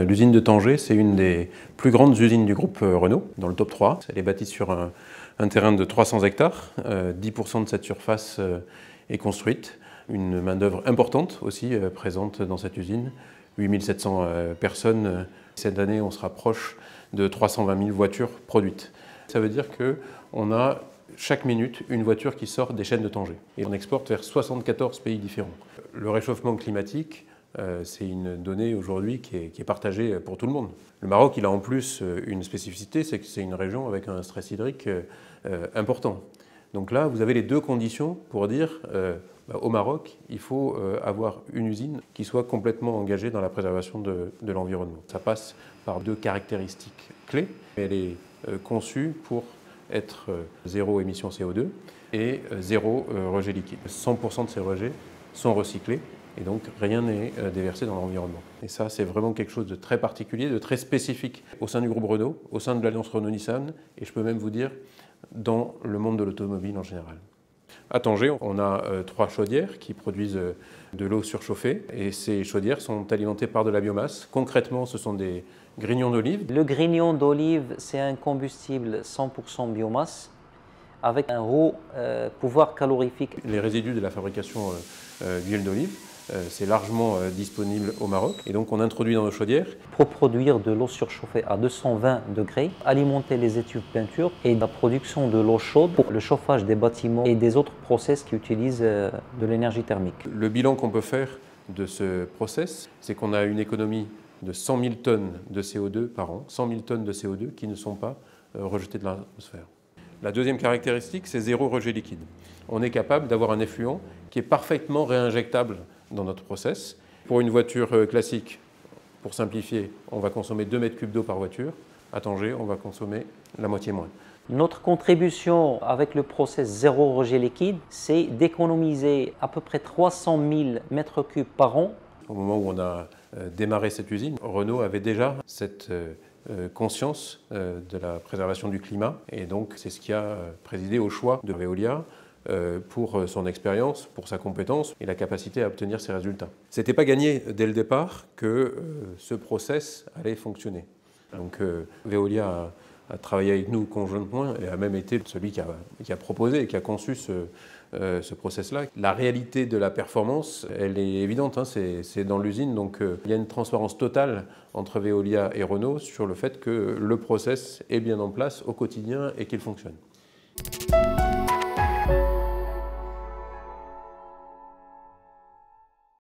L'usine de Tanger, c'est une des plus grandes usines du groupe Renault, dans le top 3. Elle est bâtie sur un terrain de 300 hectares. 10% de cette surface est construite. Une main-d'œuvre importante aussi présente dans cette usine. 8700 personnes. Cette année, on se rapproche de 320 000 voitures produites. Ça veut dire qu'on a chaque minute une voiture qui sort des chaînes de Tanger. Et on exporte vers 74 pays différents. Le réchauffement climatique, c'est une donnée aujourd'hui qui est partagée pour tout le monde. Le Maroc, il a en plus une spécificité, c'est que c'est une région avec un stress hydrique important. Donc là, vous avez les deux conditions pour dire au Maroc, il faut avoir une usine qui soit complètement engagée dans la préservation de l'environnement. Ça passe par deux caractéristiques clés. Elle est conçue pour être zéro émission CO2 et zéro rejet liquide. 100% de ces rejets sont recyclés et donc rien n'est déversé dans l'environnement. Et ça, c'est vraiment quelque chose de très particulier, de très spécifique au sein du groupe Renault, au sein de l'Alliance Renault-Nissan et je peux même vous dire dans le monde de l'automobile en général. À Tanger, on a 3 chaudières qui produisent de l'eau surchauffée et ces chaudières sont alimentées par de la biomasse. Concrètement, ce sont des grignons d'olive. Le grignon d'olive, c'est un combustible 100% biomasse avec un haut pouvoir calorifique. Les résidus de la fabrication d'huile d'olive, c'est largement disponible au Maroc et donc on introduit dans nos chaudières. Pour produire de l'eau surchauffée à 220 degrés, alimenter les étuves peinture et la production de l'eau chaude pour le chauffage des bâtiments et des autres process qui utilisent de l'énergie thermique. Le bilan qu'on peut faire de ce process, c'est qu'on a une économie de 100 000 tonnes de CO2 par an, 100 000 tonnes de CO2 qui ne sont pas rejetées de l'atmosphère. La deuxième caractéristique, c'est zéro rejet liquide. On est capable d'avoir un effluent qui est parfaitement réinjectable dans notre process. Pour une voiture classique, pour simplifier, on va consommer 2 mètres cubes d'eau par voiture. À Tanger, on va consommer la moitié moins. Notre contribution avec le process zéro rejet liquide, c'est d'économiser à peu près 300 000 mètres cubes par an. Au moment où on a démarré cette usine, Renault avait déjà cette conscience de la préservation du climat et donc c'est ce qui a présidé au choix de Veolia pour son expérience, pour sa compétence et la capacité à obtenir ces résultats. Ce n'était pas gagné dès le départ que ce process allait fonctionner. Donc Veolia a travaillé avec nous conjointement et a même été celui qui a proposé et qui a conçu ce process-là. La réalité de la performance, elle est évidente, hein, c'est dans l'usine, donc il y a une transparence totale entre Veolia et Renault sur le fait que le process est bien en place au quotidien et qu'il fonctionne.